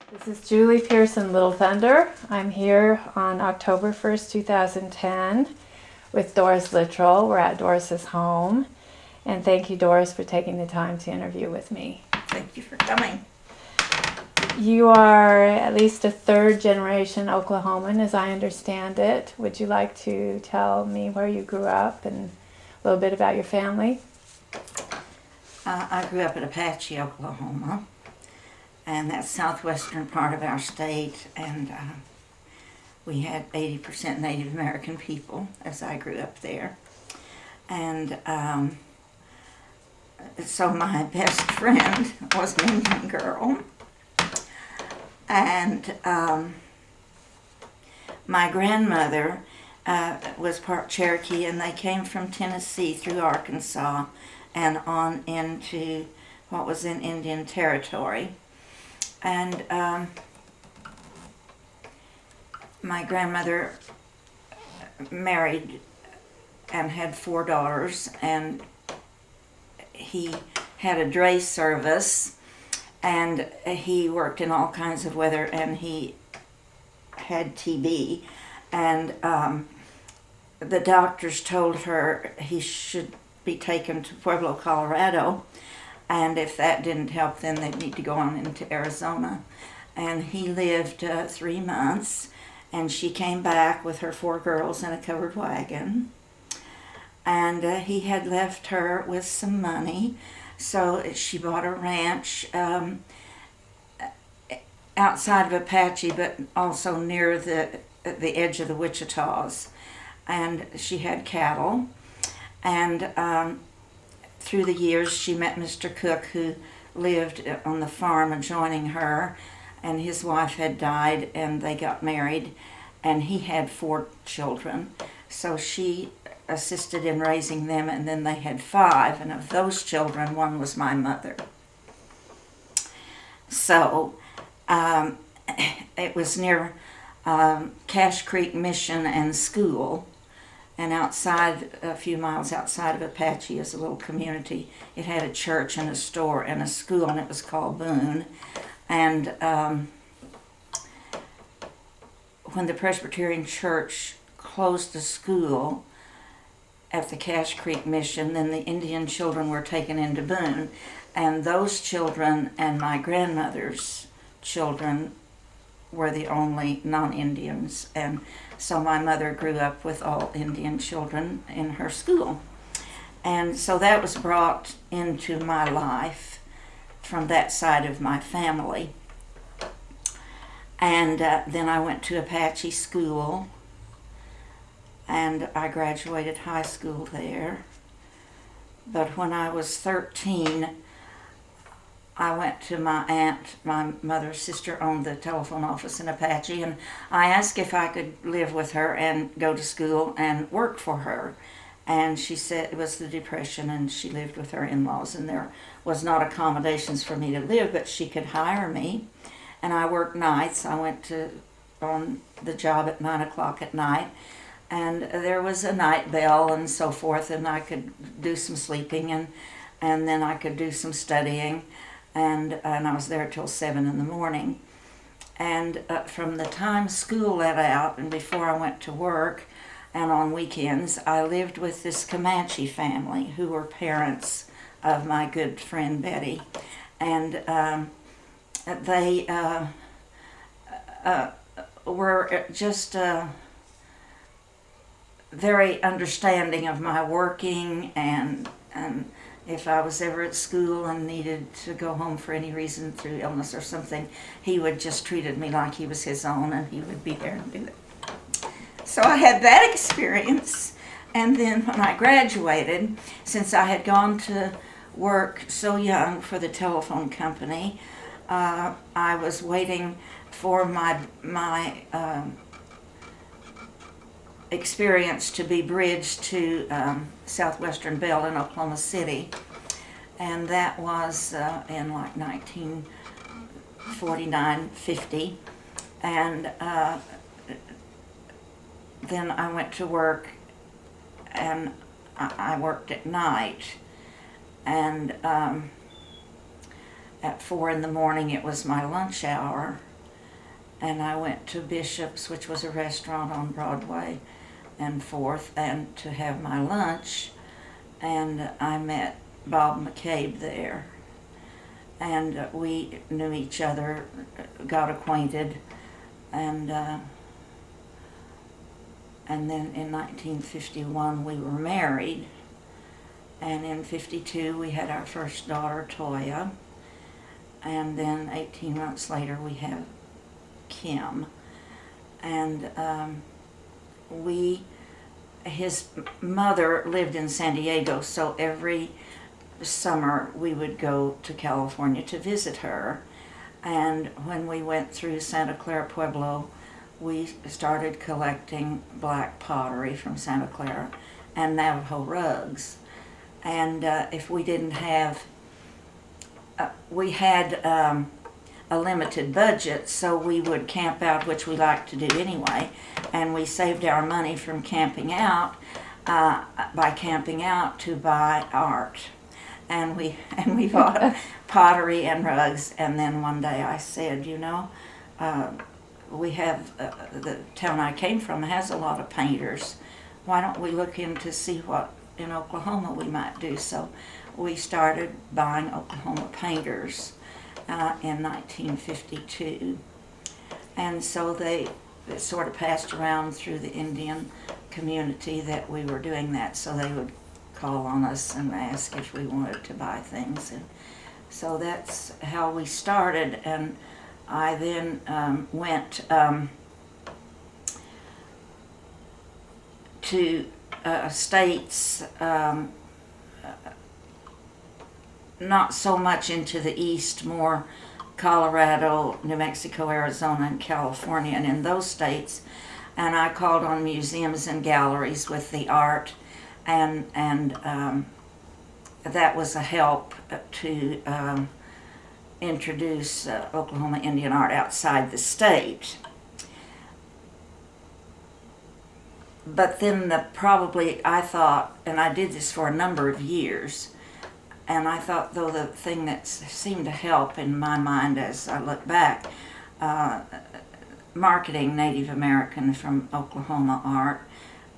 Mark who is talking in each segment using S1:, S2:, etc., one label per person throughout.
S1: This is Julie Pearson, Little Thunder. I'm here on October 1st, 2010 with Doris Littrell. We're at Doris's home. And thank you, Doris, for taking the time to interview with me.
S2: Thank you for coming.
S1: You are at least a third generation Oklahoman, as I understand it. Would you like to tell me where you grew up and a little bit about your family?
S2: I grew up in Apache, Oklahoma, and that's southwestern part of our state, and we had 80% Native American people as I grew up there. And so my best friend was an Indian girl, and my grandmother was part Cherokee, and they came from Tennessee through Arkansas and on into what was in Indian Territory. And my grandmother married and had 4 daughters, and he had a dray service, and he worked in all kinds of weather, and he had TB, and the doctors told her he should be taken to Pueblo, Colorado, and if that didn't help, then they'd need to go on into Arizona. And he lived 3 months, and she came back with her 4 girls in a covered wagon, and he had left her with some money, so she bought a ranch outside of Apache, but also near the edge of the Wichitas, and she had cattle. And through the years, she met Mr. Cook, who lived on the farm adjoining her, and his wife had died, and they got married, and he had 4 children. So she assisted in raising them, and then they had 5, and of those children, 1 was my mother. So it was near Cache Creek Mission and School, and outside, a few miles outside of Apache, is a little community. It had a church and a store and a school, and it was called Boone. And when the Presbyterian Church closed the school at the Cache Creek Mission, then the Indian children were taken into Boone, and those children and my grandmother's children were the only non-Indians, and so my mother grew up with all Indian children in her school. And so that was brought into my life from that side of my family. And then I went to Apache school, and I graduated high school there. But when I was 13, I went to my aunt. My mother's sister owned the telephone office in Apache, and I asked if I could live with her and go to school and work for her. And she said it was the Depression, and she lived with her in-laws, and there was not accommodations for me to live, but she could hire me. And I worked nights. I went on the job at 9 o'clock at night, and there was a night bell and so forth, and I could do some sleeping, and then I could do some studying. And I was there till 7 in the morning. And from the time school let out and before I went to work and on weekends, I lived with this Comanche family who were parents of my good friend Betty. And they were just very understanding of my working, and if I was ever at school and needed to go home for any reason through illness or something, he would just treated me like he was his own, and he would be there and do it. So I had that experience. And then when I graduated, since I had gone to work so young for the telephone company, I was waiting for my experience to be bridged to Southwestern Bell in Oklahoma City, and that was in like 1949, 50, and then I went to work, and I worked at night, and at 4 in the morning it was my lunch hour, and I went to Bishop's, which was a restaurant on Broadway and 4th, and to have my lunch, and I met Bob McCabe there, and we knew each other, got acquainted, and then in 1951 we were married, and in 52 we had our first daughter, Toya, and then 18 months later we have Kim, and his mother lived in San Diego, so every summer we would go to California to visit her, and when we went through Santa Clara Pueblo, we started collecting black pottery from Santa Clara and Navajo rugs, and if we didn't have, we had a limited budget, so we would camp out, which we liked to do anyway, and we saved our money from camping out by camping out to buy art, and we bought pottery and rugs. And then one day I said, you know, we have the town I came from has a lot of painters. Why don't we look in to see what in Oklahoma we might do? So we started buying Oklahoma painters in 1952, and so it sort of passed around through the Indian community that we were doing that, so they would call on us and ask if we wanted to buy things, and so that's how we started. And I then went to states, not so much into the east, more Colorado, New Mexico, Arizona, and California, and in those states, and I called on museums and galleries with the art, and that was a help to introduce Oklahoma Indian art outside the state. But then I thought, and I did this for a number of years, and I thought, though, the thing that seemed to help in my mind as I look back, marketing Native American from Oklahoma art,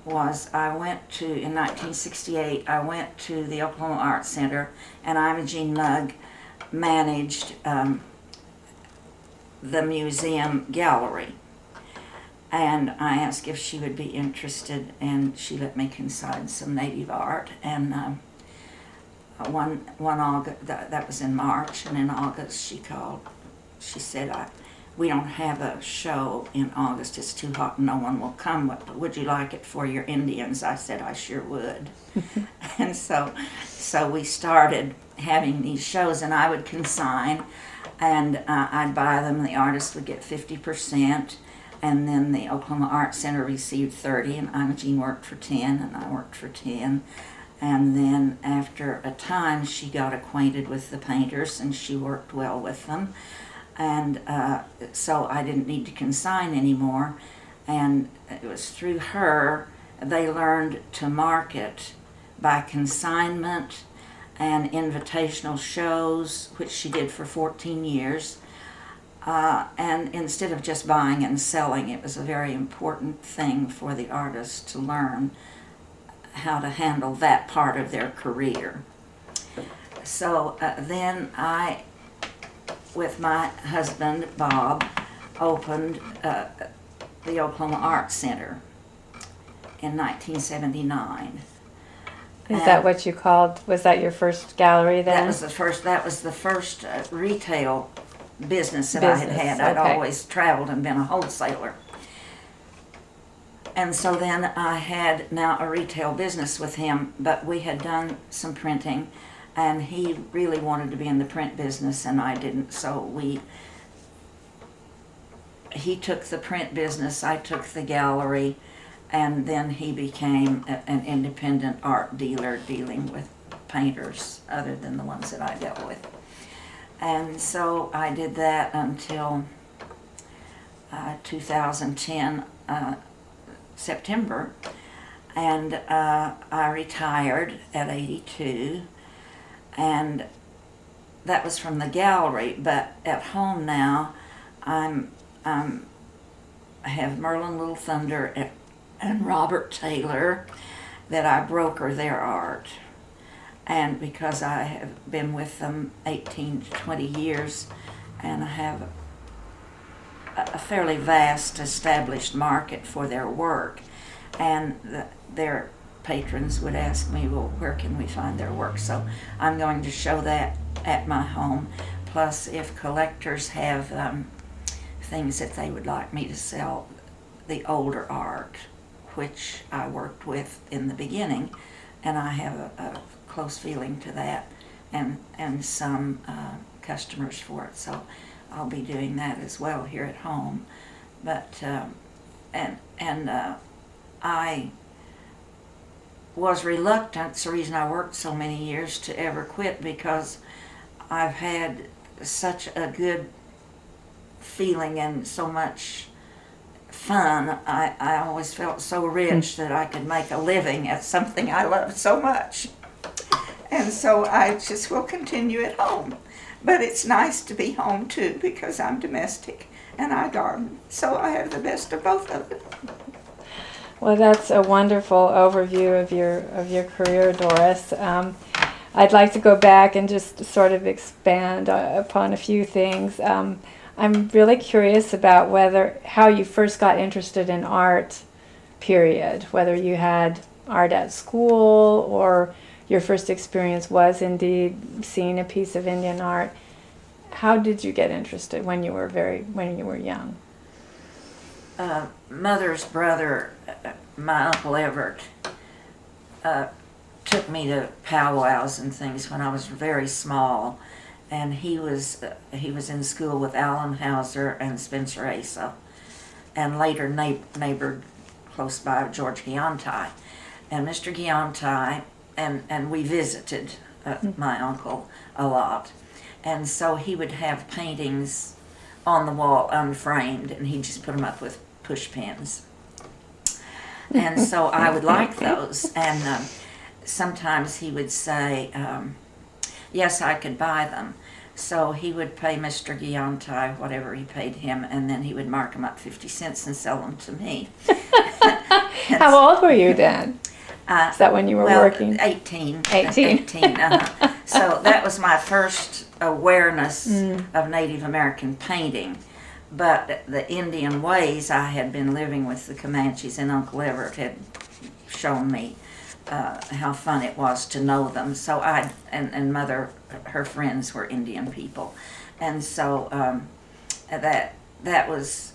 S2: was in 1968, I went to the Oklahoma Art Center, and Imogene Mugg managed the museum gallery. And I asked if she would be interested, and she let me consign some Native art. And one August, that was in March, and in August she called. She said, we don't have a show in August, it's too hot and no one will come. Would you like it for your Indians? I said I sure would. And so we started having these shows, and I would consign, and I'd buy them, and the artist would get 50%, and then the Oklahoma Art Center received 30, and Imogene worked for 10, and I worked for 10. And then after a time, she got acquainted with the painters, and she worked well with them. And so I didn't need to consign anymore. And it was through her they learned to market by consignment and invitational shows, which she did for 14 years. And instead of just buying and selling, it was a very important thing for the artist to learn how to handle that part of their career. So then I, with my husband, Bob, opened the Oklahoma Art Center in 1979.
S1: Is that what you called, was that your first gallery then?
S2: That was the first retail business that I had. I'd always traveled and been a wholesaler. And so then I had now a retail business with him, but we had done some printing, and he really wanted to be in the print business and I didn't, so he took the print business, I took the gallery, and then he became an independent art dealer dealing with painters other than the ones that I dealt with. And so I did that until 2010, September, and I retired at 82, and that was from the gallery. But at home now, I'm I have Merlin Little Thunder and Robert Taylor that I broker their art. And because I have been with them 18 to 20 years and I have a fairly vast established market for their work, and their patrons would ask me, well, where can we find their work? So I'm going to show that at my home. Plus, if collectors have things that they would like me to sell, the older art, which I worked with in the beginning, and I have a close feeling to that, and some customers for it. So I'll be doing that as well here at home. But I was reluctant. It's the reason I worked so many years to ever quit, because I've had such a good feeling and so much fun. I always felt so rich that I could make a living at something I loved so much. And so I just will continue at home. But it's nice to be home too, because I'm domestic and I garden. So I have the best of both of it.
S1: Well, that's a wonderful overview of your career, Doris. I'd like to go back and just sort of expand upon a few things. I'm really curious about how you first got interested in art, period. Whether you had art at school or your first experience was indeed seeing a piece of Indian art. How did you get interested when you were young?
S2: Mother's brother, my Uncle Everett, took me to powwows and things when I was very small, and he was in school with Alan Hauser and Spencer Asa, and later neighbored close by George Giantai. And Mr. Giantai, and we visited my uncle a lot, and so he would have paintings on the wall unframed, and he'd just put them up with push pins. And so I would like those, and sometimes he would say, yes, I could buy them. So he would pay Mr. Giantai whatever he paid him, and then he would mark them up 50 cents and sell them to me.
S1: How old were you then? Is that when you were working?
S2: 18.
S1: 18.
S2: So that was my first awareness of Native American painting. But the Indian ways, I had been living with the Comanches, and Uncle Everett had shown me how fun it was to know them. So and Mother, her friends were Indian people, and so that was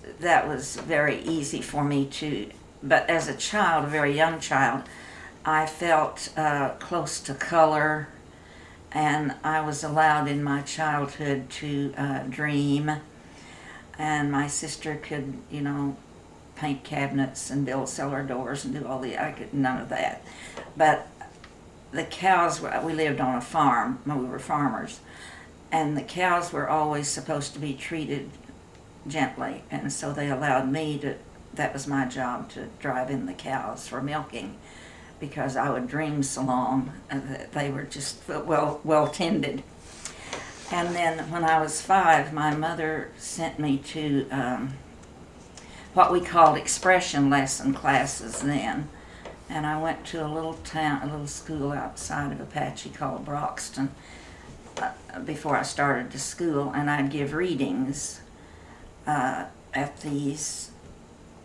S2: very easy for me to. But as a child, a very young child, I felt close to color, and I was allowed in my childhood to dream. And my sister could, paint cabinets and build cellar doors and do I could none of that. But the cows, we lived on a farm, we were farmers, and the cows were always supposed to be treated gently, and so they allowed me that was my job, to drive in the cows for milking, because I would dream so long that they were just well tended. And then when I was 5, my mother sent me to what we called expression lesson classes then. And I went to a little school outside of Apache called Broxton before I started to school, and I'd give readings at these,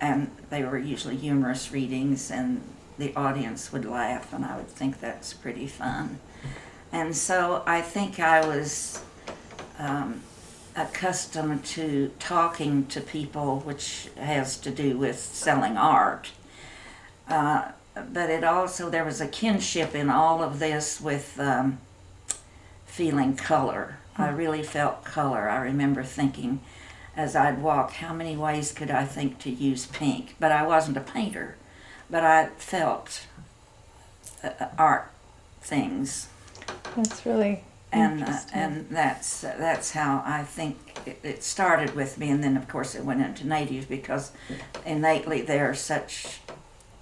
S2: and they were usually humorous readings, and the audience would laugh, and I would think that's pretty fun. And so I think I was accustomed to talking to people, which has to do with selling art. But there was a kinship in all of this with feeling color. I really felt color. I remember thinking as I'd walk, how many ways could I think to use pink? But I wasn't a painter, but I felt art things.
S1: That's really interesting.
S2: And that's how I think it started with me, and then of course it went into Native, because innately they're such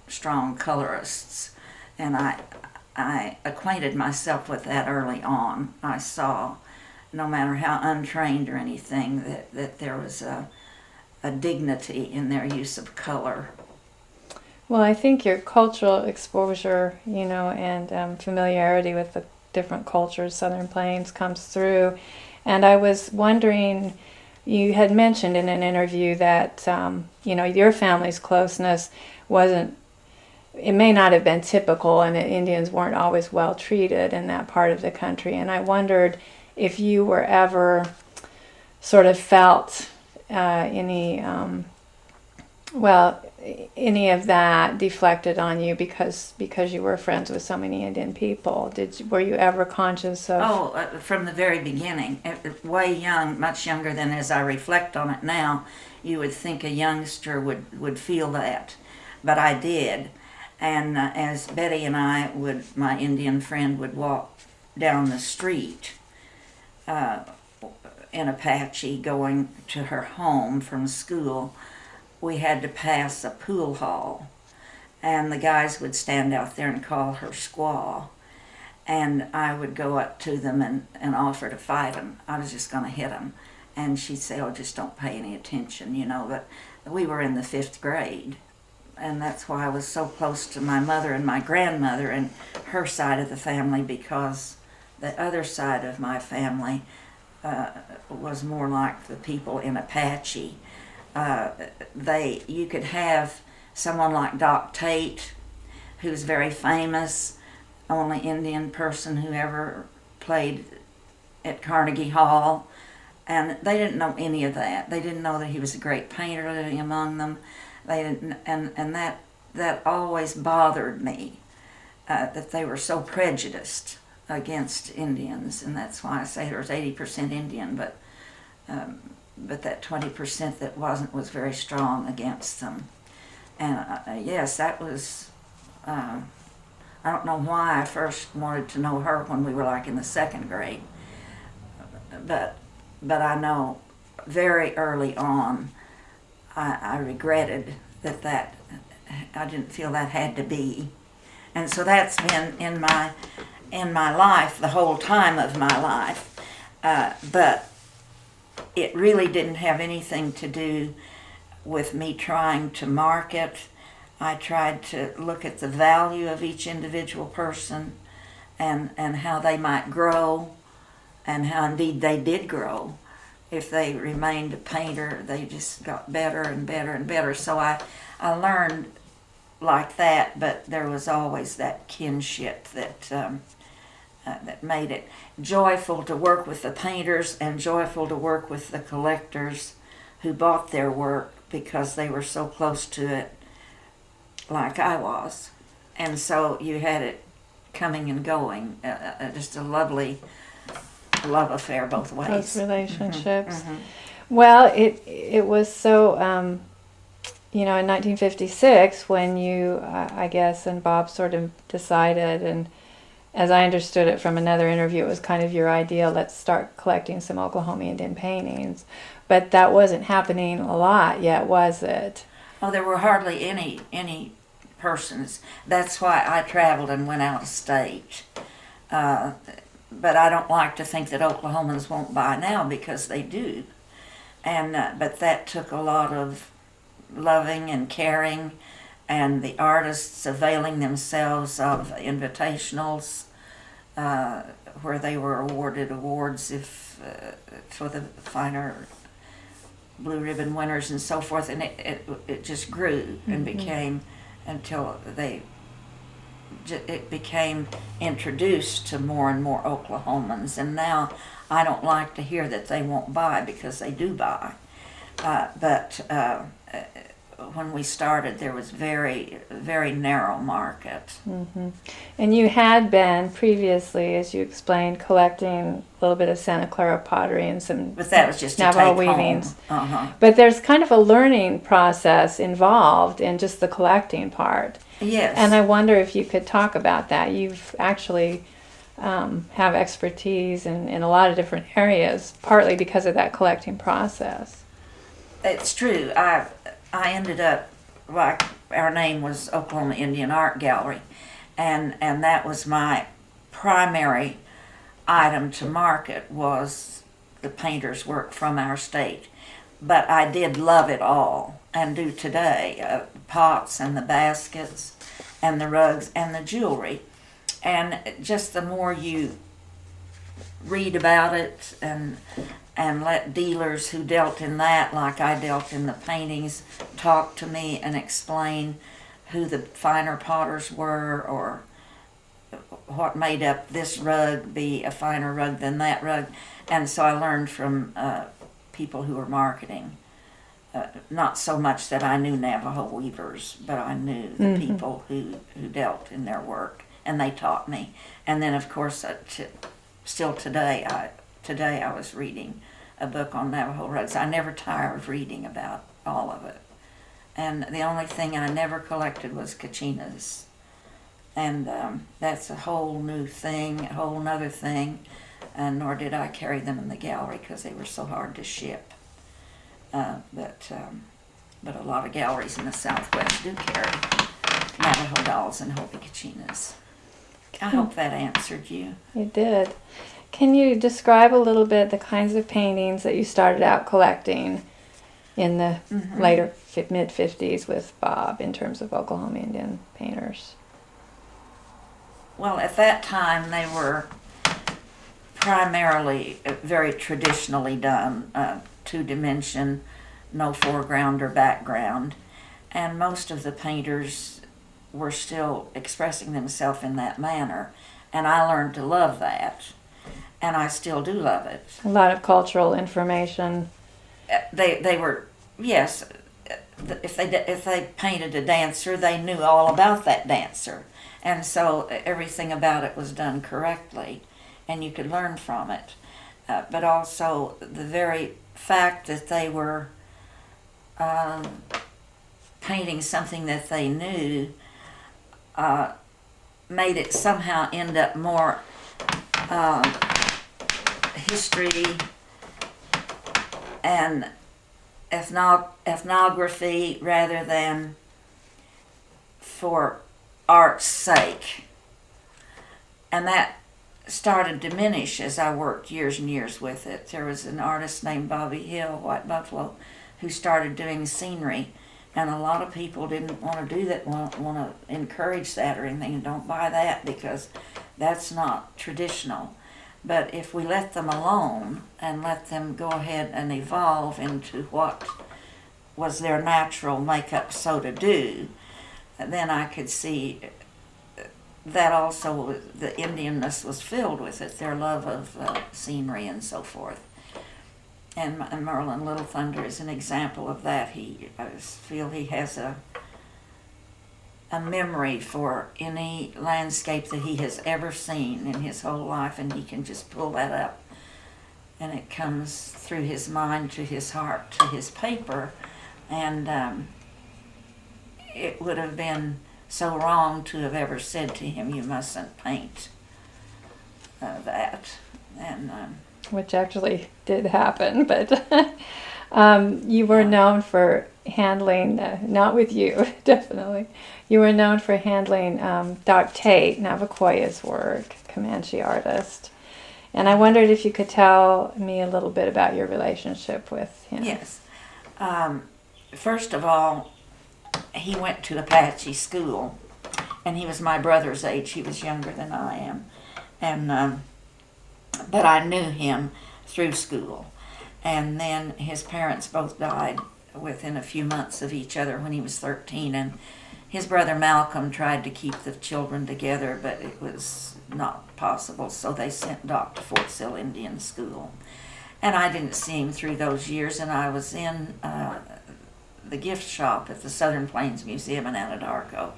S2: strong colorists, and I acquainted myself with that early on. I saw, no matter how untrained or anything, that there was a dignity in their use of color.
S1: Well, I think your cultural exposure, and familiarity with the different cultures, Southern Plains, comes through. And I was wondering, you had mentioned in an interview that, your family's closeness wasn't, it may not have been typical, and that Indians weren't always well treated in that part of the country. And I wondered if you were ever sort of felt any of that deflected on you because you were friends with so many Indian people. Were you ever conscious of?
S2: From the very beginning, way young, much younger than as I reflect on it now, you would think a youngster would feel that, but I did. And as Betty and I my Indian friend would walk down the street in Apache going to her home from school, we had to pass a pool hall, and the guys would stand out there and call her squaw, and I would go up to them and offer to fight them. I was just going to hit them, and she'd say, "Oh, just don't pay any attention," but we were in the 5th grade, and that's why I was so close to my mother and my grandmother and her side of the family, because the other side of my family was more like the people in Apache. You could have someone like Doc Tate, who's very famous, only Indian person who ever played at Carnegie Hall, and they didn't know any of that. They didn't know that he was a great painter living among them. They didn't, and that always bothered me, that they were so prejudiced against Indians, and that's why I say there was 80% Indian, but that 20% that wasn't was very strong against them. And yes, that was, I don't know why I first wanted to know her when we were like in the 2nd grade, but I know very early on I regretted that I didn't feel that had to be. And so that's been in my life the whole time of my life, but it really didn't have anything to do with me trying to market. I tried to look at the value of each individual person and how they might grow, and how indeed they did grow. If they remained a painter, they just got better and better and better. So I learned like that, but there was always that kinship that made it joyful to work with the painters and joyful to work with the collectors who bought their work because they were so close to it like I was. And so you had it coming and going, just a lovely love affair both ways.
S1: Those relationships.
S2: Mm-hmm.
S1: Well, it was so, in 1956 when you, I guess, and Bob sort of decided, and as I understood it from another interview, it was kind of your idea, let's start collecting some Oklahoma Indian paintings. But that wasn't happening a lot yet, was it?
S2: Oh, there were hardly any persons. That's why I traveled and went out of state. But I don't like to think that Oklahomans won't buy now, because they do. And but that took a lot of loving and caring, and the artists availing themselves of invitationals where they were awarded awards for the finer blue ribbon winners and so forth, and it just grew and became, until it became introduced to more and more Oklahomans. And now I don't like to hear that they won't buy, because they do buy. But when we started, there was very, very narrow market.
S1: Mm-hmm. And you had been previously, as you explained, collecting a little bit of Santa Clara pottery and some
S2: But that was just
S1: Navajo
S2: to take
S1: weavings.
S2: home. Uh-huh.
S1: But there's kind of a learning process involved in just the collecting part.
S2: Yes.
S1: And I wonder if you could talk about that. You've actually have expertise in a lot of different areas, partly because of that collecting process.
S2: It's true. I ended up, like, our name was Oklahoma Indian Art Gallery, and that was my primary item to market, was the painters' work from our state. but I did love it all, and do today. Pots and the baskets and the rugs and the jewelry. And just the more you read about it and let dealers who dealt in that, like I dealt in the paintings, talk to me and explain who the finer potters were, or what made up this rug be a finer rug than that rug. And so I learned from people who were marketing. Not so much that I knew Navajo weavers, but I knew the people who dealt in their work, and they taught me. And then, of course, still today I was reading a book on Navajo rugs. I never tire of reading about all of it. And the only thing I never collected was kachinas. And that's a whole new thing, a whole nother thing. And nor did I carry them in the gallery because they were so hard to ship. But a lot of galleries in the Southwest do carry Navajo dolls and Hopi kachinas. I hope that answered you.
S1: You did. Can you describe a little bit the kinds of paintings that you started out collecting in the later mid-50s with Bob in terms of Oklahoma Indian painters?
S2: Well, at that time they were primarily very traditionally done, two-dimension, no foreground or background, and most of the painters were still expressing themselves in that manner, and I learned to love that, and I still do love it.
S1: A lot of cultural information.
S2: They were, yes, if they painted a dancer, they knew all about that dancer, and so everything about it was done correctly, and you could learn from it. But also the very fact that they were painting something that they knew made it somehow end up more history and ethnography rather than for art's sake. And that started to diminish as I worked years and years with it. There was an artist named Bobby Hill, White Buffalo, who started doing scenery, and a lot of people didn't want to do that, want to encourage that or anything, and don't buy that because that's not traditional. But if we let them alone and let them go ahead and evolve into what was their natural makeup so to do, then I could see that also the Indianness was filled with it, their love of scenery and so forth. And Merlin Little Thunder is an example of that. I feel he has a memory for any landscape that he has ever seen in his whole life, and he can just pull that up, and it comes through his mind to his heart to his paper, and it would have been so wrong to have ever said to him, "You mustn't paint that," and
S1: which actually did happen, but you were known for handling, not with you, definitely, you were known for handling Doc Tate, Navajo's work, Comanche Artist. And I wondered if you could tell me a little bit about your relationship with him.
S2: Yes. First of all, he went to Apache school, and he was my brother's age. He was younger than I am. And but I knew him through school. And then his parents both died within a few months of each other when he was 13. And his brother Malcolm tried to keep the children together, but it was not possible. So they sent Doc to Fort Sill Indian School. And I didn't see him through those years, and I was in the gift shop at the Southern Plains Museum in Anadarko.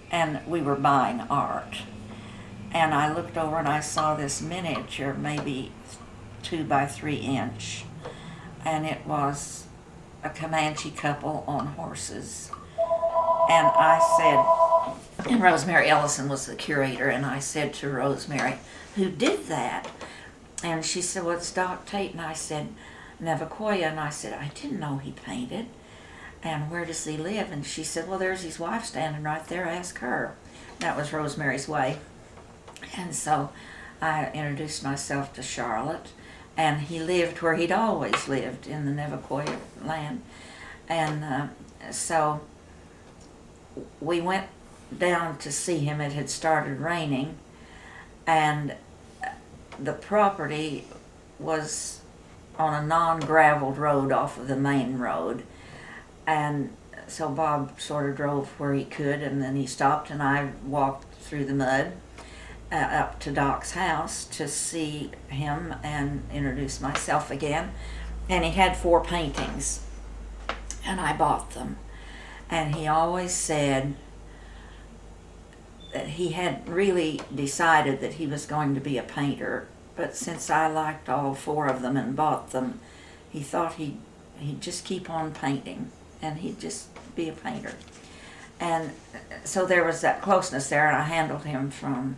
S2: And we were buying art. And I looked over and I saw this miniature, maybe 2 by 3 inch, and it was a Comanche couple on horses. And I said, and Rosemary Ellison was the curator, and I said to Rosemary, "Who did that?" And she said, "Well, it's Doc Tate." And I said, "Navajoya." And I said, "I didn't know he painted. And where does he live?" And she said, "Well, there's his wife standing right there, ask her." That was Rosemary's way. And so I introduced myself to Charlotte, and he lived where he'd always lived, in the Nevaquoya land. And so we went down to see him. It had started raining, and the property was on a non-graveled road off of the main road. And so Bob sort of drove where he could, and then he stopped, and I walked through the mud up to Doc's house to see him and introduce myself again. And he had 4 paintings, and I bought them. And he always said that he had really decided that he was going to be a painter, but since I liked all 4 of them and bought them, he thought he'd just keep on painting, and he'd just be a painter. And so there was that closeness there, and I handled him from,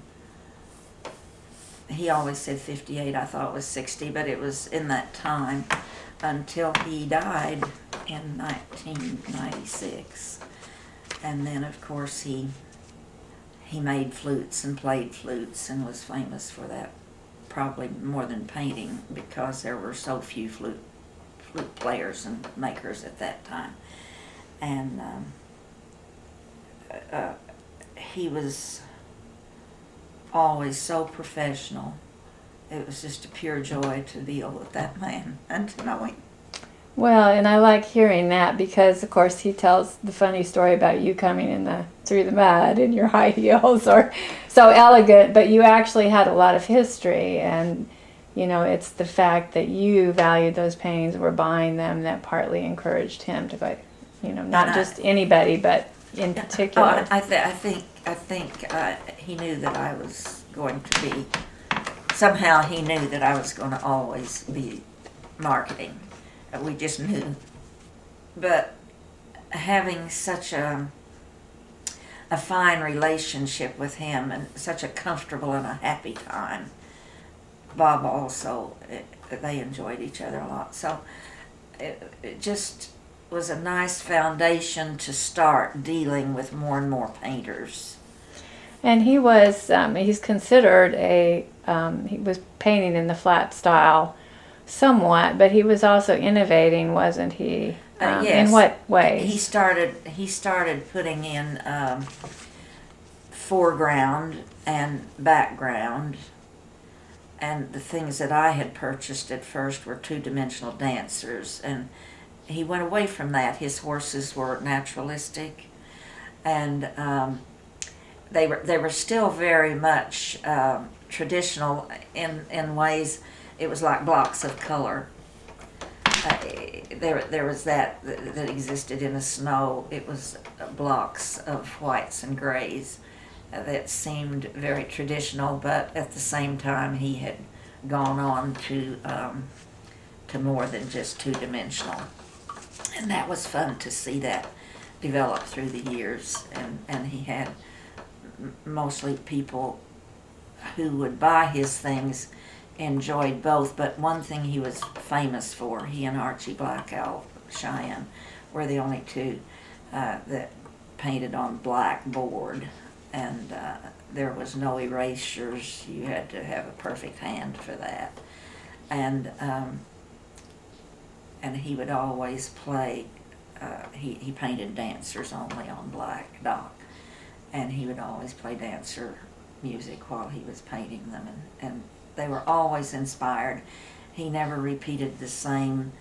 S2: he always said 58, I thought it was 60, but it was in that time until he died in 1996. And then, of course, he made flutes and played flutes and was famous for that, probably more than painting, because there were so few flute players and makers at that time. And he was always so professional. It was just a pure joy to deal with that man and to know him.
S1: Well, and I like hearing that because, of course, he tells the funny story about you coming through the mud in your high heels, or so elegant, but you actually had a lot of history, and it's the fact that you valued those paintings, were buying them, that partly encouraged him to buy, not just anybody, but in particular.
S2: I think he knew that I was going to be. Somehow he knew that I was going to always be marketing. We just knew. But having such a fine relationship with him, and such a comfortable and a happy time. Bob also, they enjoyed each other a lot. So it just was a nice foundation to start dealing with more and more painters.
S1: And he was, he's considered he was painting in the flat style somewhat, but he was also innovating, wasn't he?
S2: Yes.
S1: In what ways?
S2: He started putting in foreground and background, and the things that I had purchased at first were two-dimensional dancers, and he went away from that. His horses were naturalistic, and they were still very much traditional in ways. It was like blocks of color. There was that existed in the snow. It was blocks of whites and grays that seemed very traditional, but at the same time he had gone on to more than just two-dimensional. And that was fun to see that develop through the years. And he had mostly people who would buy his things enjoyed both, but one thing he was famous for, he and Archie Blackowl Cheyenne were the only two that painted on black board, and there was no erasures. You had to have a perfect hand for that. And he would always play, he painted dancers only on black Doc, and he would always play dancer music while he was painting them, and they were always inspired. He never repeated the same.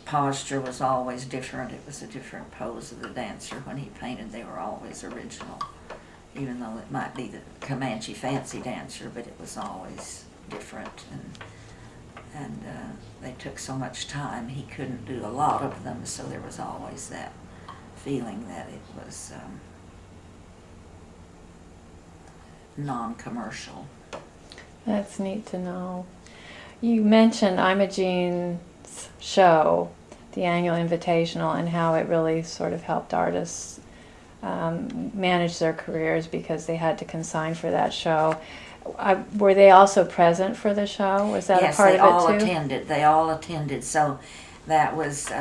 S2: Posture was always different. It was a different pose of the dancer when he painted. They were always original, even though it might be the Comanche fancy dancer, but it was always different. And they took so much time, he couldn't do a lot of them, so there was always that feeling that it was non-commercial.
S1: That's neat to know. You mentioned Imogene's show, the annual Invitational, and how it really sort of helped artists manage their careers because they had to consign for that show. Were they also present for the show? Was that
S2: yes,
S1: a part of it too?
S2: Yes, they all attended. They all attended. So that was,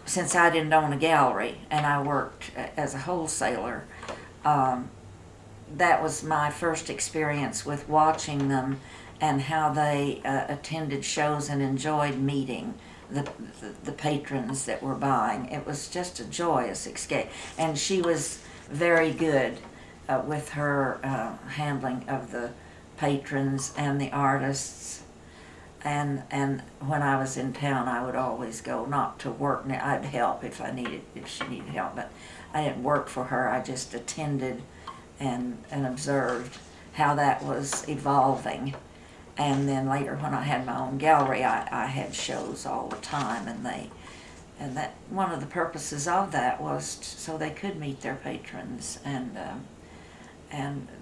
S2: since I didn't own a gallery and I worked as a wholesaler, that was my first experience with watching them and how they attended shows and enjoyed meeting the patrons that were buying. It was just a joyous escape. And she was very good with her handling of the patrons and the artists. And when I was in town, I would always go, not to work. I'd help if she needed help, but I didn't work for her. I just attended and observed how that was evolving. And then later, when I had my own gallery, I had shows all the time, and that one of the purposes of that was so they could meet their patrons, and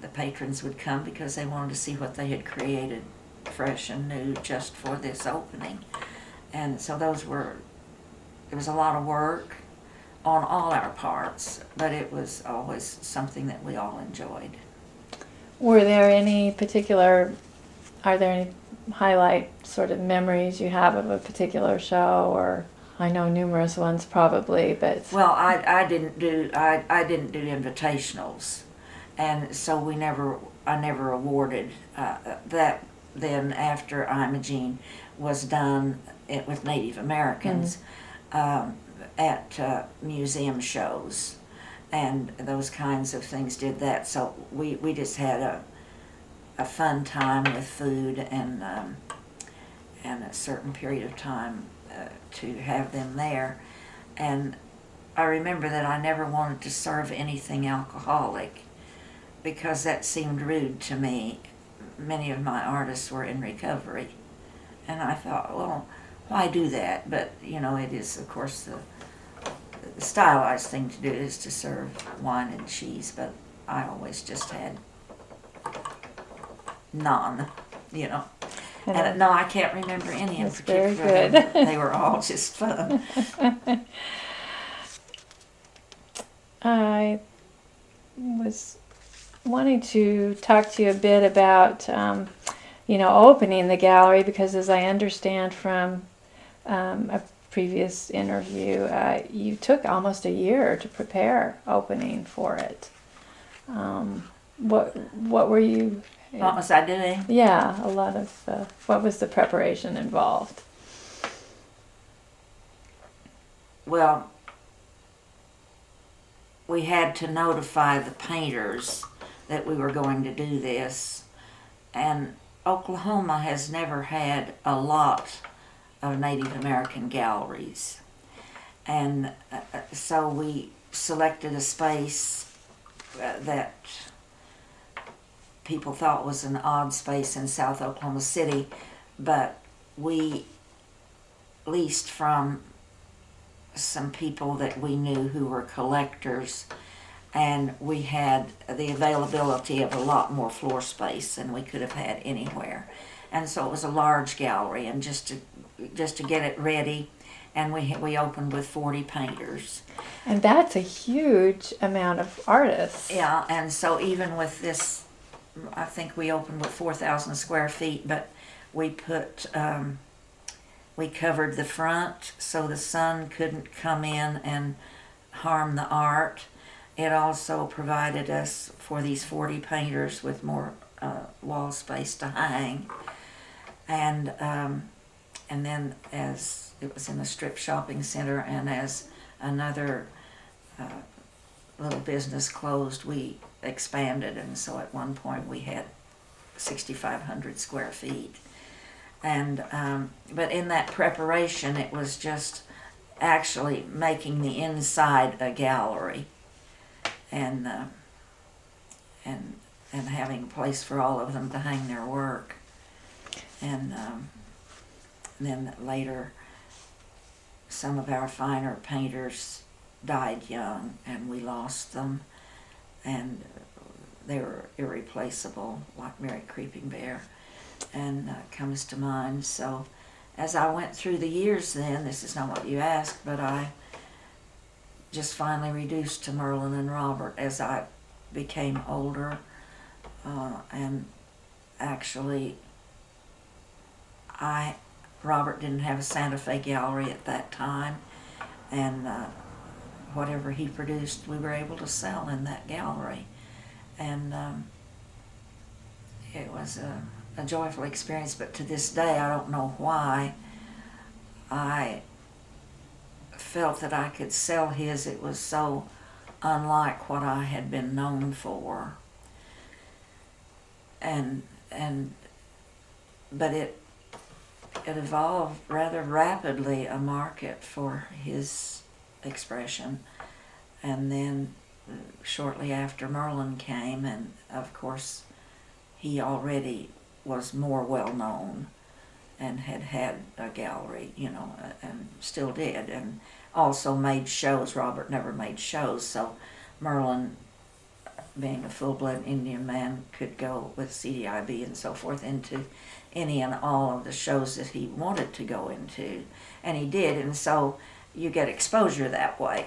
S2: the patrons would come because they wanted to see what they had created fresh and new just for this opening. And so it was a lot of work on all our parts, but it was always something that we all enjoyed.
S1: Are there any highlight sort of memories you have of a particular show? Or I know numerous ones probably, but
S2: well, I didn't do invitationals, and so I never awarded that. Then after Imogene was done with Native Americans at museum shows and those kinds of things, did that. So we just had a fun time with food and a certain period of time to have them there. And I remember that I never wanted to serve anything alcoholic because that seemed rude to me. Many of my artists were in recovery, and I thought, well, why do that? But it is, of course, the stylized thing to do is to serve wine and cheese, but I always just had none, And no, I can't remember any in particular.
S1: Very good.
S2: They were all just fun.
S1: I was wanting to talk to you a bit about, opening the gallery, because as I understand from a previous interview, you took almost a year to prepare opening for it. What were you?
S2: What was I doing?
S1: Yeah, a lot of. What was the preparation involved?
S2: Well, we had to notify the painters that we were going to do this, and Oklahoma has never had a lot of Native American galleries, and so we selected a space that people thought was an odd space in South Oklahoma City, but we leased from some people that we knew who were collectors, and we had the availability of a lot more floor space than we could have had anywhere. And so it was a large gallery, and just to get it ready, and we opened with 40 painters.
S1: And that's a huge amount of artists.
S2: Yeah, and so even with this, I think we opened with 4,000 square feet, but we covered the front so the sun couldn't come in and harm the art. It also provided us, for these 40 painters, with more wall space to hang. And then, as it was in a strip shopping center, and as another little business closed, we expanded, and so at one point we had 6,500 square feet. And but in that preparation, it was just actually making the inside a gallery, and having a place for all of them to hang their work. And then later, some of our finer painters died young, and we lost them, and they were irreplaceable, like Merrick Creeping Bear, and comes to mind. So as I went through the years then, this is not what you asked, but I just finally reduced to Merlin and Robert as I became older, and actually Robert didn't have a Santa Fe gallery at that time, and whatever he produced we were able to sell in that gallery, and it was a joyful experience, but to this day I don't know why I felt that I could sell his. It was so unlike what I had been known for. But it evolved rather rapidly, a market for his expression. And then shortly after, Merlin came, and of course he already was more well known and had a gallery, and still did, and also made shows. Robert never made shows, so Merlin, being a full-blood Indian man, could go with CDIB and so forth into any and all of the shows that he wanted to go into, and he did, and so you get exposure that way.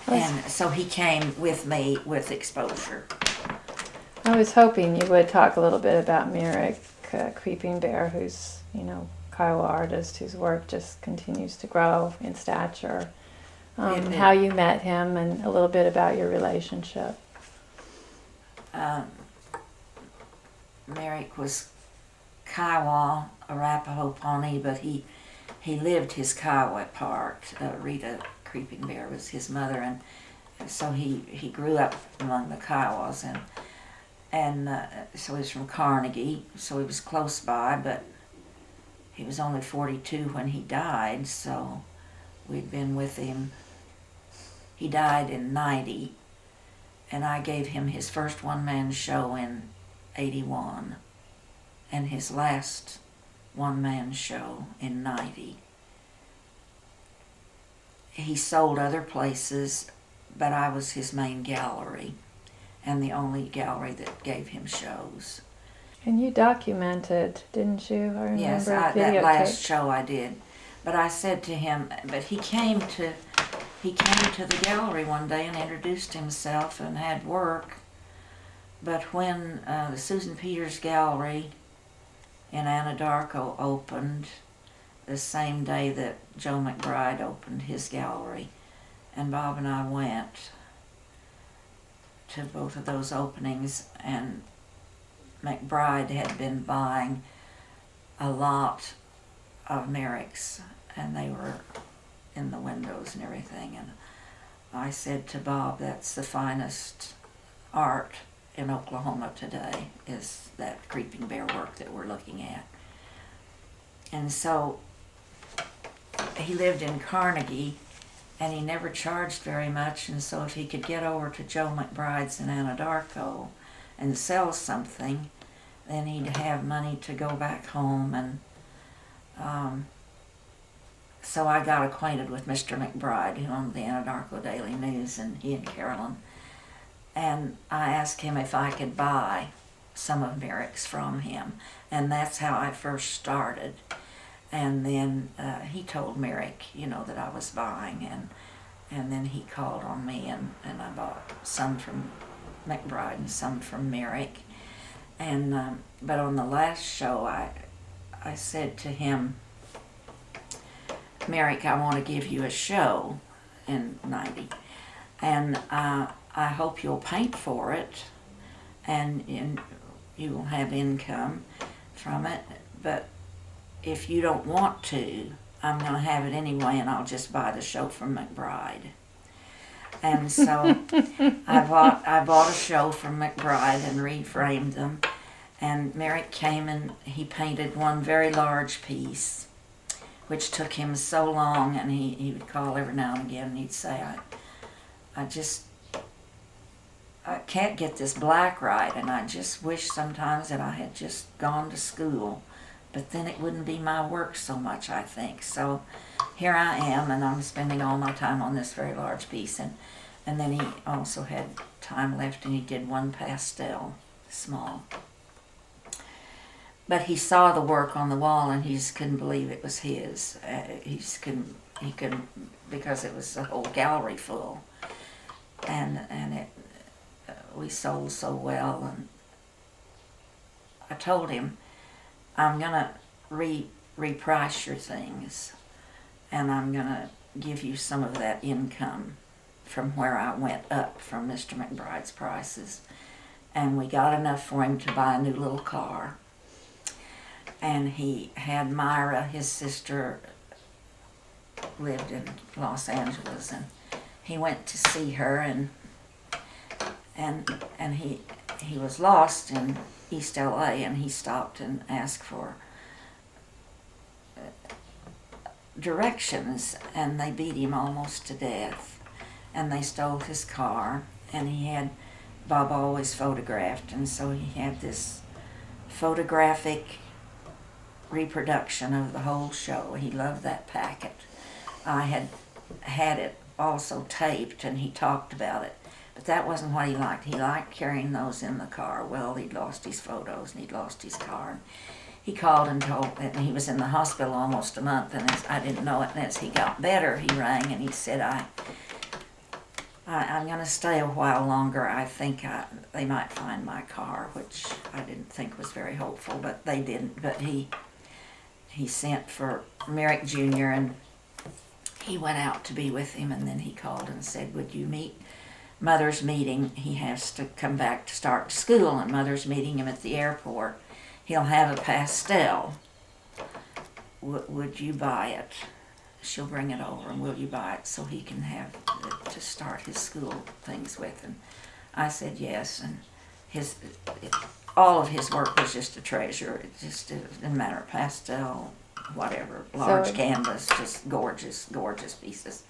S2: And so he came with me with exposure.
S1: I was hoping you would talk a little bit about Merrick Creeping Bear, who's, Kiowa artist whose work just continues to grow in stature. How you met him and a little bit about your relationship.
S2: Merrick was Kiowa, Arapaho Pawnee, but he lived his Kiowa part. Rita Creeping Bear was his mother, and so he grew up among the Kiowas, and so he was from Carnegie, so he was close by, but he was only 42 when he died, so we'd been with him. He died in 90, and I gave him his first one-man show in 81, and his last one-man show in 90. He sold other places, but I was his main gallery, and the only gallery that gave him shows.
S1: And you documented, didn't you? I remember.
S2: Yes, that last show I did. But I said to him, but he came to the gallery one day and introduced himself and had work. But when the Susan Peters Gallery in Anadarko opened, the same day that Joe McBride opened his gallery, and Bob and I went to both of those openings, and McBride had been buying a lot of Merrick's, and they were in the windows and everything, and I said to Bob, that's the finest art in Oklahoma today, is that Creeping Bear work that we're looking at. And so he lived in Carnegie, and he never charged very much, and so if he could get over to Joe McBride's in Anadarko and sell something, then he'd have money to go back home. And so I got acquainted with Mr. McBride, who owned the Anadarko Daily News, and he and Carolyn. And I asked him if I could buy some of Merrick's from him, and that's how I first started. And then he told Merrick, that I was buying, and then he called on me, and I bought some from McBride and some from Merrick. And but on the last show, I said to him, Merrick, I want to give you a show in 90, and I hope you'll paint for it, and you will have income from it, but if you don't want to, I'm going to have it anyway, and I'll just buy the show from McBride. And so I bought a show from McBride and reframed them, and Merrick came and he painted one very large piece, which took him so long, and he would call every now and again, and he'd say, I can't get this black right, and I just wish sometimes that I had just gone to school. But then it wouldn't be my work so much, I think. So here I am, and I'm spending all my time on this very large piece. And then he also had time left, and he did one pastel, small. But he saw the work on the wall, and he just couldn't believe it was his. He couldn't, because it was the whole gallery full. And we sold so well, and I told him, I'm going to reprice your things, and I'm going to give you some of that income from where I went up from Mr. McBride's prices. and we got enough for him to buy a new little car. And he had Myra, his sister, lived in Los Angeles, and he went to see her, and he was lost in East LA, and he stopped and asked for directions, and they beat him almost to death, and they stole his car, and he had, Bob always photographed, and so he had this photographic reproduction of the whole show. He loved that packet. I had it also taped, and he talked about it, but that wasn't what he liked. He liked carrying those in the car. Well, he'd lost his photos, and he'd lost his car. He called and told, and he was in the hospital almost a month, and I didn't know it, and as he got better, he rang, and he said, I'm going to stay a while longer. I think they might find my car, which I didn't think was very hopeful, but they didn't. But he sent for Merrick Jr., and he went out to be with him, and then he called and said, would you meet Mother's meeting? He has to come back to start school, and Mother's meeting him at the airport. He'll have a pastel. Would you buy it? She'll bring it over, and will you buy it so he can have it to start his school things with? And I said yes, and all of his work was just a treasure. It didn't matter, pastel, whatever, large canvas, just gorgeous, gorgeous pieces.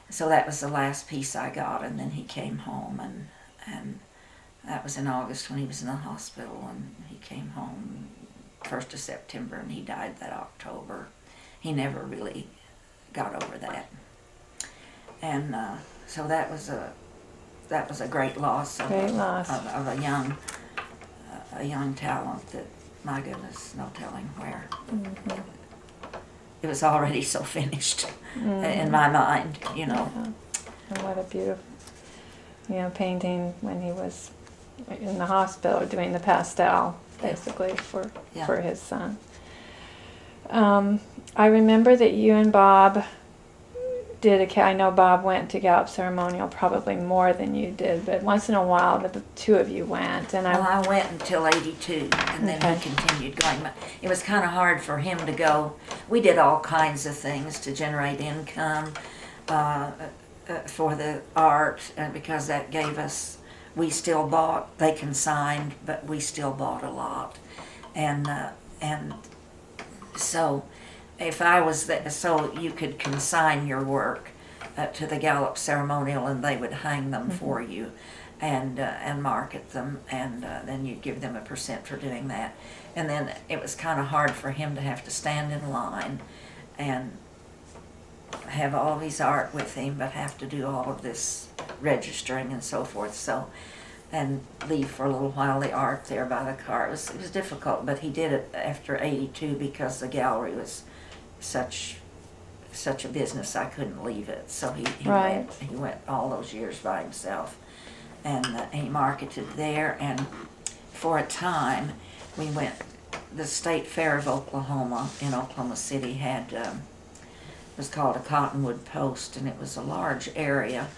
S2: So that was the last piece I got, and then he came home, and that was in August when he was in the hospital, and he came home 1st of September, and he died that October. He never really got over that. And so that was a great loss of a young talent that, my goodness, no telling where. Mm-hmm. It was already so finished in my mind, you know.
S1: Yeah. And what a beautiful, painting when he was in the hospital doing the pastel, basically, for his son. I remember that you and Bob I know Bob went to Gallup Ceremonial probably more than you did, but once in a while the two of you went. And
S2: I went until 82, and then he continued going. It was kind of hard for him to go. We did all kinds of things to generate income for the art, because that gave us, we still bought, they consigned, but we still bought a lot. And so if I was there, so you could consign your work to the Gallup Ceremonial, and they would hang them for you and market them, and then you'd give them a % for doing that. And then it was kind of hard for him to have to stand in line and have all of his art with him, but have to do all of this registering and so forth. So, and leave for a little while the art there by the car. It was difficult, but he did it after 82 because the gallery was such a business. I couldn't leave it, so he went all those years by himself, and he marketed there. And for a time, we went. The State Fair of Oklahoma in Oklahoma City had it was called a Cottonwood Post, and it was a large area,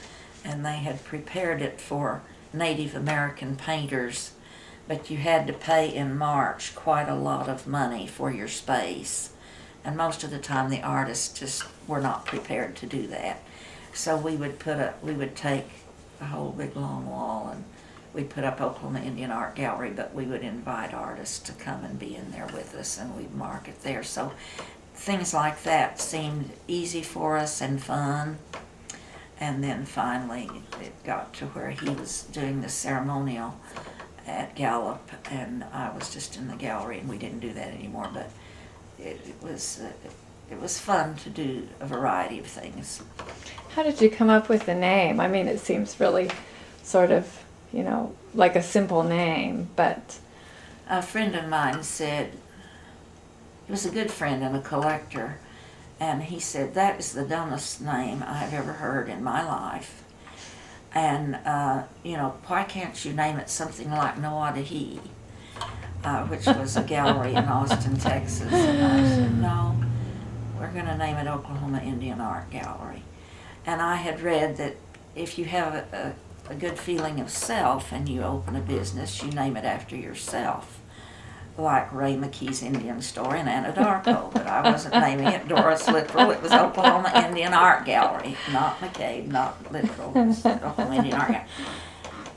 S2: and they had prepared it for Native American painters, but you had to pay in March quite a lot of money for your space. And most of the time the artists just were not prepared to do that. So we would take a whole big long wall, and we'd put up Oklahoma Indian Art Gallery, but we would invite artists to come and be in there with us, and we'd market there. So things like that seemed easy for us and fun. And then finally it got to where he was doing the ceremonial at Gallup, and I was just in the gallery, and we didn't do that anymore, but it was fun to do a variety of things.
S1: How did you come up with the name? I mean, it seems really sort of, like a simple name, but...
S2: A friend of mine said, he was a good friend and a collector, and he said, that is the dumbest name I've ever heard in my life. And, why can't you name it something like Noadahi? Which was a gallery in Austin, Texas. And I said, no, we're going to name it Oklahoma Indian Art Gallery. And I had read that if you have a good feeling of self and you open a business, you name it after yourself. Like Ray McKee's Indian Store in Anadarko, but I wasn't naming it Doris Littrell. It was Oklahoma Indian Art Gallery, not McCabe, not Littrell. It was Oklahoma Indian Art Gallery.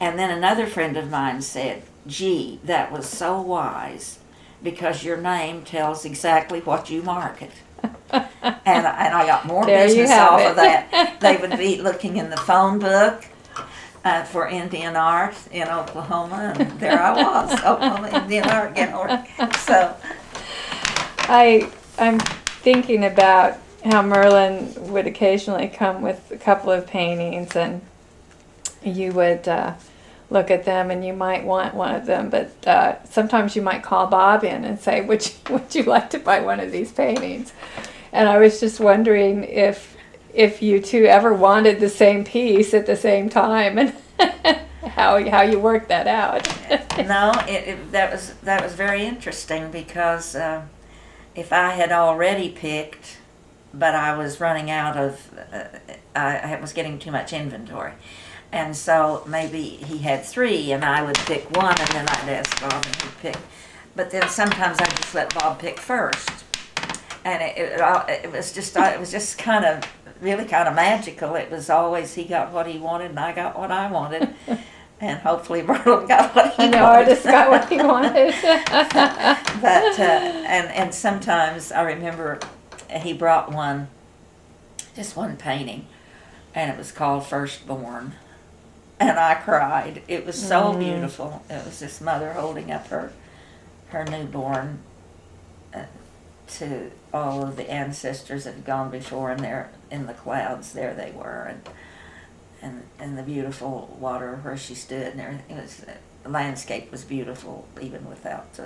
S2: And then another friend of mine said, "Gee, that was so wise, because your name tells exactly what you market." And I got more
S1: There you
S2: business
S1: have
S2: off
S1: it.
S2: of that. They would be looking in the phone book for Indian art in Oklahoma, and there I was, Oklahoma Indian Art Gallery. So
S1: I'm thinking about how Merlin would occasionally come with a couple of paintings, and you would look at them, and you might want one of them, but sometimes you might call Bob in and say, would you like to buy one of these paintings? And I was just wondering if you two ever wanted the same piece at the same time, and how you worked that out.
S2: no, that was very interesting, because if I had already picked, but I was running out of, I was getting too much inventory. And so maybe he had 3 and I would pick one, and then I'd ask Bob and he'd pick. But then sometimes I just let Bob pick first. And it was just kind of, really kind of magical. It was always he got what he wanted and I got what I wanted. And hopefully Merlin got what he wanted.
S1: The artist got what he wanted.
S2: But, and sometimes I remember he brought just one painting, and it was called Firstborn. And I cried. It was so beautiful. It was this mother holding up her newborn to all of the ancestors that had gone before, and there in the clouds, there they were, and the beautiful water where she stood, and everything. The landscape was beautiful even without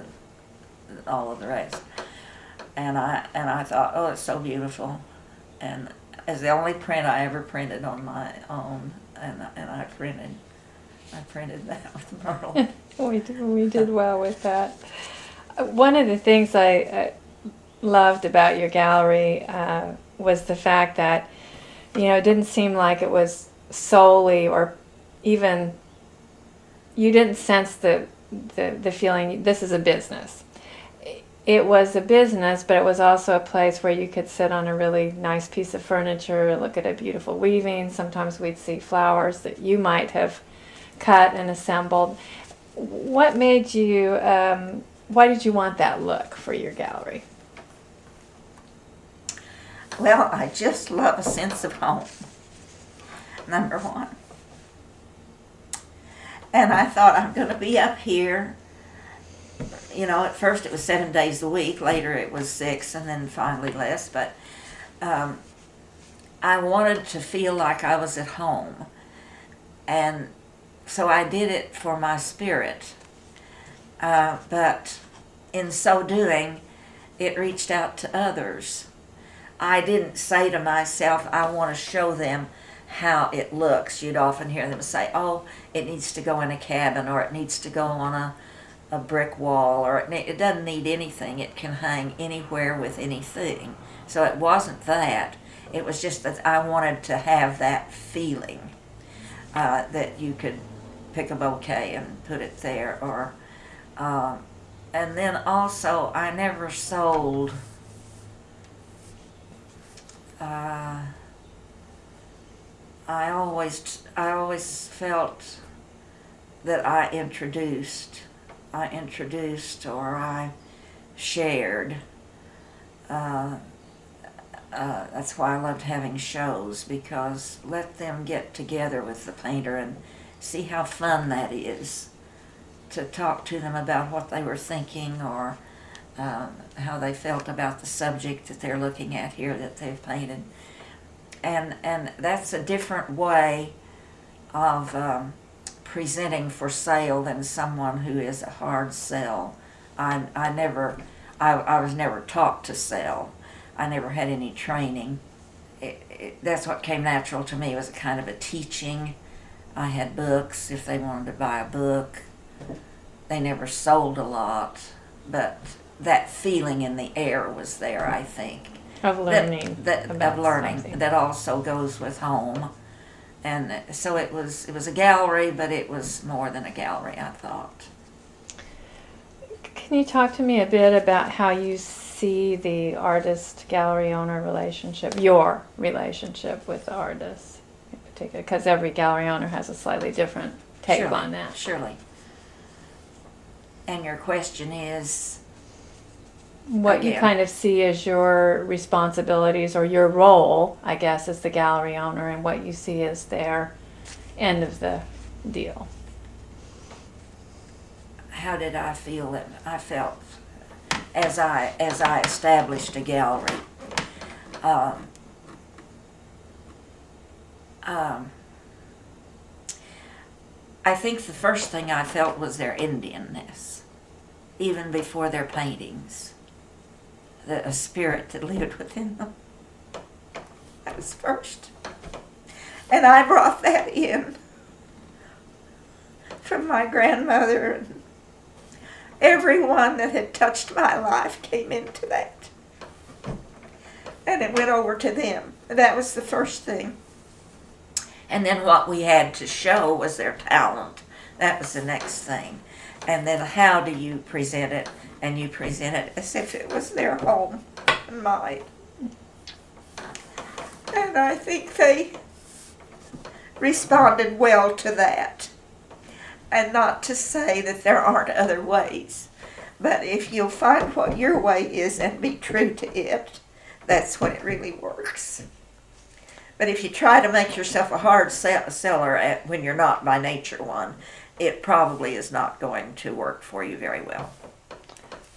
S2: all of the rest. And I thought, oh, it's so beautiful, and as the only print I ever printed on my own, and I printed that with Merle.
S1: We did well with that. One of the things I loved about your gallery was the fact that, it didn't seem like it was solely, or even, you didn't sense the feeling, this is a business. It was a business, but it was also a place where you could sit on a really nice piece of furniture, look at a beautiful weaving. Sometimes we'd see flowers that you might have cut and assembled. What made you, why did you want that look for your gallery?
S2: Well, I just love a sense of home, number one. And I thought, I'm going to be up here. At first it was 7 days a week, later it was 6, and then finally less, but I wanted to feel like I was at home. And so I did it for my spirit. But in so doing, it reached out to others. I didn't say to myself, I want to show them how it looks. You'd often hear them say, oh, it needs to go in a cabin, or it needs to go on a brick wall, or it doesn't need anything. It can hang anywhere with anything. So it wasn't that. It was just that I wanted to have that feeling that you could pick a bouquet and put it there, or and then also I never sold. I always felt that I introduced or I shared. That's why I loved having shows, because let them get together with the painter and see how fun that is, to talk to them about what they were thinking, or how they felt about the subject that they're looking at here that they've painted. And that's a different way of presenting for sale than someone who is a hard sell. I was never taught to sell. I never had any training. That's what came natural to me, was a kind of a teaching. I had books if they wanted to buy a book. They never sold a lot, but that feeling in the air was there, I think.
S1: Of learning.
S2: That also goes with home. And so it was a gallery, but it was more than a gallery, I thought.
S1: Can you talk to me a bit about how you see the artist-gallery owner relationship, your relationship with the artist in particular? Because every gallery owner has a slightly different take on that.
S2: Surely. And your question is?
S1: What you kind of see as your responsibilities or your role, I guess, as the gallery owner, and what you see as their end of the deal.
S2: How did I feel it? I felt as I established a gallery. I think the first thing I felt was their Indianness, even before their paintings. A spirit that lived within them. That was first. And I brought that in from my grandmother, and everyone that had touched my life came into that. And it went over to them. That was the first thing. And then what we had to show was their talent. That was the next thing. And then how do you present it? And you present it as if it was their home and mine. And I think they responded well to that. And not to say that there aren't other ways, but if you'll find what your way is and be true to it, that's when it really works. But if you try to make yourself a hard seller when you're not by nature one, it probably is not going to work for you very well.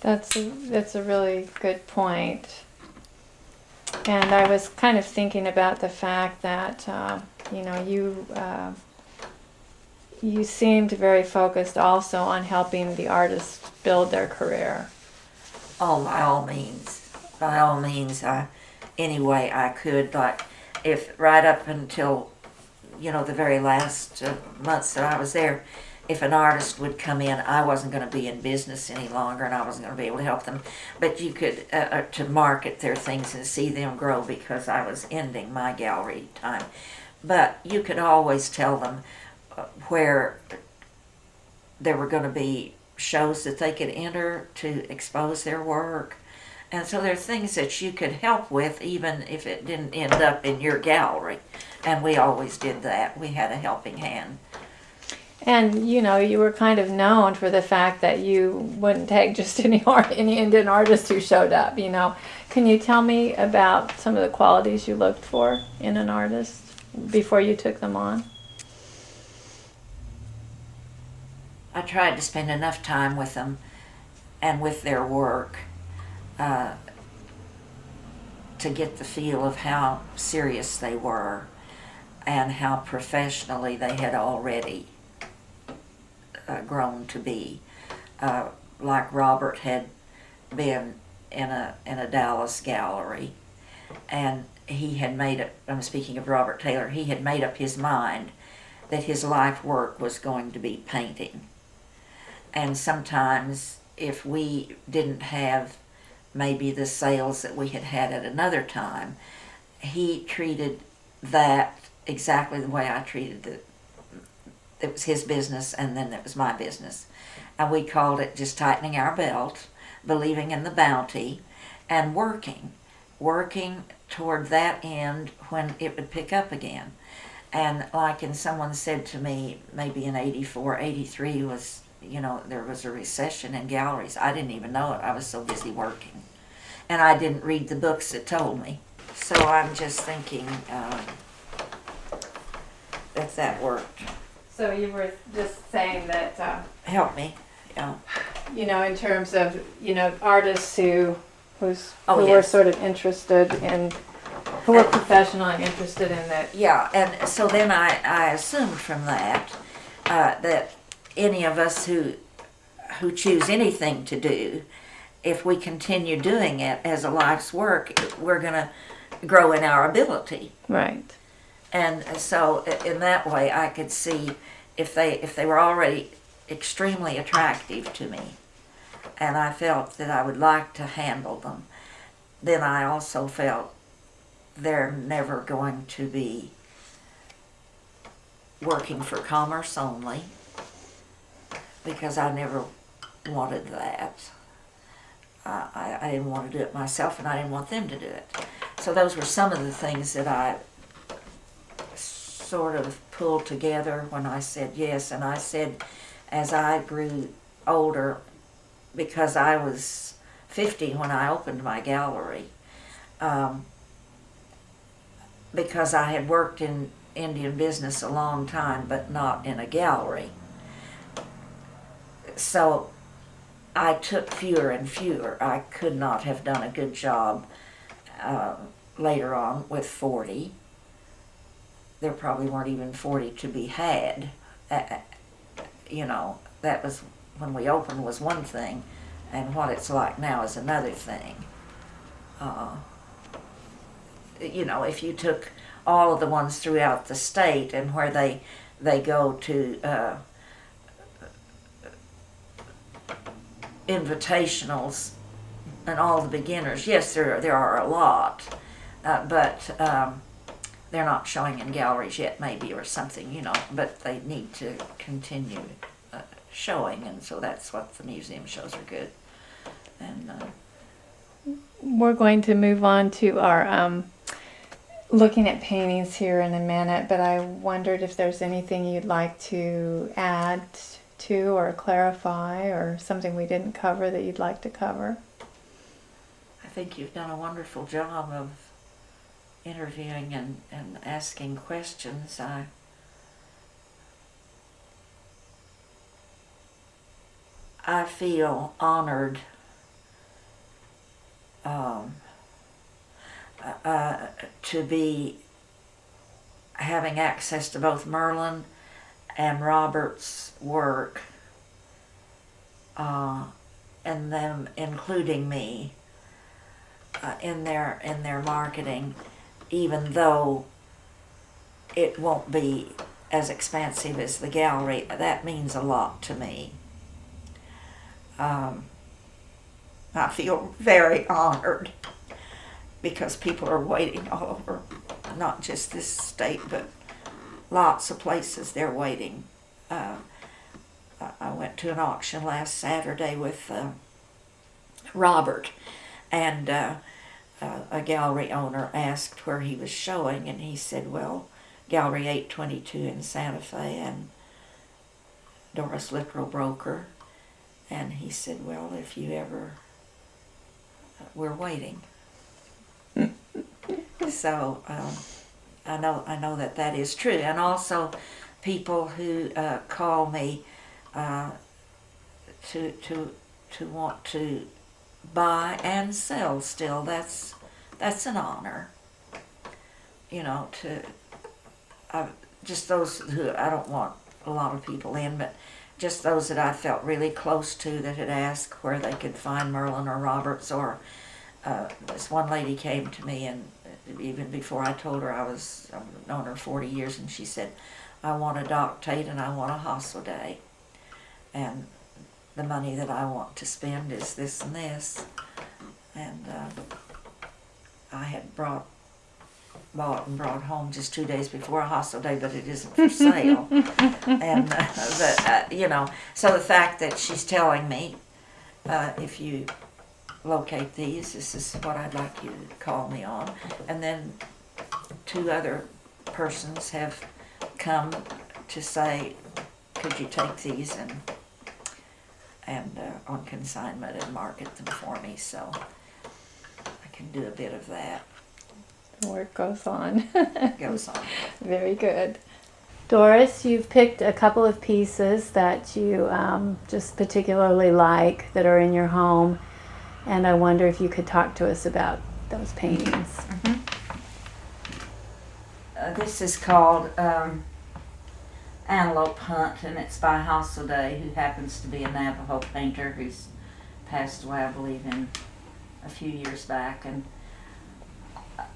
S1: That's a really good point. And I was kind of thinking about the fact that you seemed very focused also on helping the artists build their career.
S2: Oh, by all means, any way I could. Like, if right up until the very last months that I was there, if an artist would come in, I wasn't going to be in business any longer, and I wasn't going to be able to help them. But you could to market their things and see them grow, because I was ending my gallery time. But you could always tell them where there were going to be shows that they could enter to expose their work. And so there are things that you could help with, even if it didn't end up in your gallery. And we always did that. We had a helping hand.
S1: And you were kind of known for the fact that you wouldn't take just any Indian artist who showed up. Can you tell me about some of the qualities you looked for in an artist before you took them on?
S2: I tried to spend enough time with them and with their work to get the feel of how serious they were and how professionally they had already grown to be. Like Robert had been in a Dallas gallery, and he had made it. I'm speaking of Robert Taylor. He had made up his mind that his life work was going to be painting. And sometimes, if we didn't have maybe the sales that we had had at another time, he treated that exactly the way I treated it. It was his business, and then it was my business. And we called it just tightening our belt, believing in the bounty, and working toward that end when it would pick up again. And someone said to me, maybe in 84, 83 was, there was a recession in galleries. I didn't even know it. I was so busy working. And I didn't read the books that told me. So I'm just thinking that worked.
S1: So you were just saying that...
S2: Help me. Yeah.
S1: In terms of, artists who
S2: yes.
S1: were sort of interested in, who were professional and interested in that.
S2: Yeah, and so then I assumed from that that any of us who choose anything to do, if we continue doing it as a life's work, we're going to grow in our ability.
S1: Right.
S2: And so in that way, I could see if they were already extremely attractive to me, and I felt that I would like to handle them, then I also felt they're never going to be working for commerce only, because I never wanted that. I didn't want to do it myself, and I didn't want them to do it. So those were some of the things that I sort of pulled together when I said yes. And I said, as I grew older, because I was 50 when I opened my gallery, because I had worked in Indian business a long time, but not in a gallery. So I took fewer and fewer. I could not have done a good job later on with 40. There probably weren't even 40 to be had. You know, that was when we opened was one thing, and what it's like now is another thing. You know, if you took all of the ones throughout the state and where they go to invitationals and all the beginners, yes, there are a lot, but they're not showing in galleries yet, maybe, or something, you know, but they need to continue showing, and so that's what the museum shows are good. And
S1: we're going to move on to our looking at paintings here in a minute, but I wondered if there's anything you'd like to add to or clarify, or something we didn't cover that you'd like to cover.
S2: I think you've done a wonderful job of interviewing and asking questions. I feel honored to be having access to both Merlin and Robert's work, and them including me in their marketing, even though it won't be as expansive as the gallery. That means a lot to me. I feel very honored because people are waiting all over, not just this state, but lots of places they're waiting. I went to an auction last Saturday with Robert, and a gallery owner asked where he was showing, and he said, well, Gallery 822 in Santa Fe, and Doris Littrell broker. And he said, well, if you ever, we're waiting. So I know that is true. And also people who call me to want to buy and sell still. That's an honor. You know, just those who, I don't want a lot of people in, but just those that I felt really close to that had asked where they could find Merlin or Roberts. Or this one lady came to me, and even before I told her I've known her 40 years, and she said, I want a Doctate and I want a Hasselday, and the money that I want to spend is this and this. And I had bought and brought home just 2 days before a Hasselday, but it isn't for sale. And you know, so the fact that she's telling me, if you locate these, this is what I'd like you to call me on. And then 2 other persons have come to say, could you take these and on consignment and market them for me? So I can do a bit of that.
S1: The work goes on.
S2: Goes on.
S1: Very good. Doris, you've picked a couple of pieces that you just particularly like that are in your home, and I wonder if you could talk to us about those paintings.
S2: Mm-hmm. This is called Antelope Hunt, and it's by Hasselday, who happens to be a Navajo painter who's passed away, I believe, in a few years back. And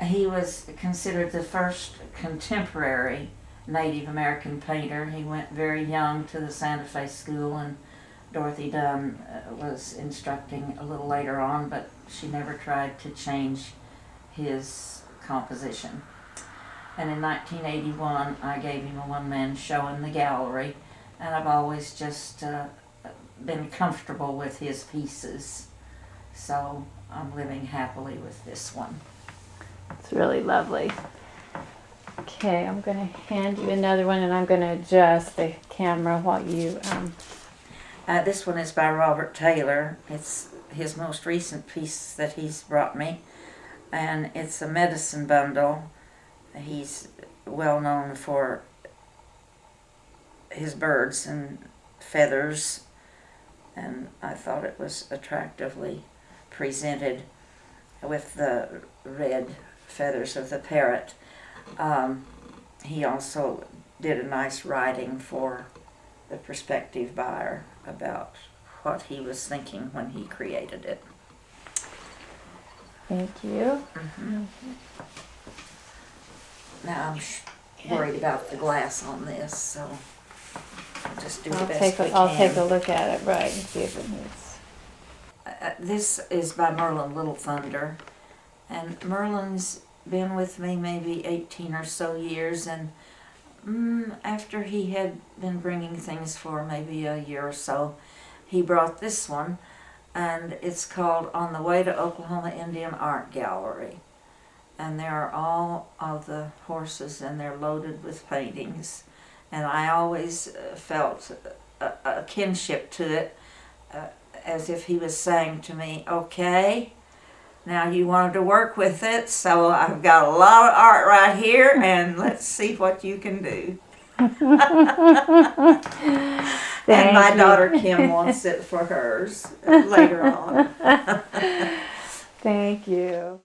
S2: he was considered the first contemporary Native American painter. He went very young to the Santa Fe school, and Dorothy Dunn was instructing a little later on, but she never tried to change his composition. And in 1981, I gave him a one-man show in the gallery, and I've always just been comfortable with his pieces. So I'm living happily with this one.
S1: It's really lovely. Okay, I'm going to hand you another one, and I'm going to adjust the camera while you...
S2: This one is by Robert Taylor. It's his most recent piece that he's brought me, and it's a medicine bundle. He's well known for his birds and feathers, and I thought it was attractively presented with the red feathers of the parrot. He also did a nice writing for the prospective buyer about what he was thinking when he created it.
S1: Thank you.
S2: Mm-hmm. Now I'm worried about the glass on this, so I'll just do the best we can.
S1: I'll take a look at it, right, and see if it needs...
S2: This is by Merlin Little Thunder, and Merlin's been with me maybe 18 or so years, and after he had been bringing things for maybe a year or so, he brought this one, and it's called On the Way to Oklahoma Indian Art Gallery. And there are all of the horses, and they're loaded with paintings. And I always felt a kinship to it, as if he was saying to me, okay, now you wanted to work with it, so I've got a lot of art right here, and let's see what you can do. And my daughter Kim wants it for hers later on.
S1: Thank you.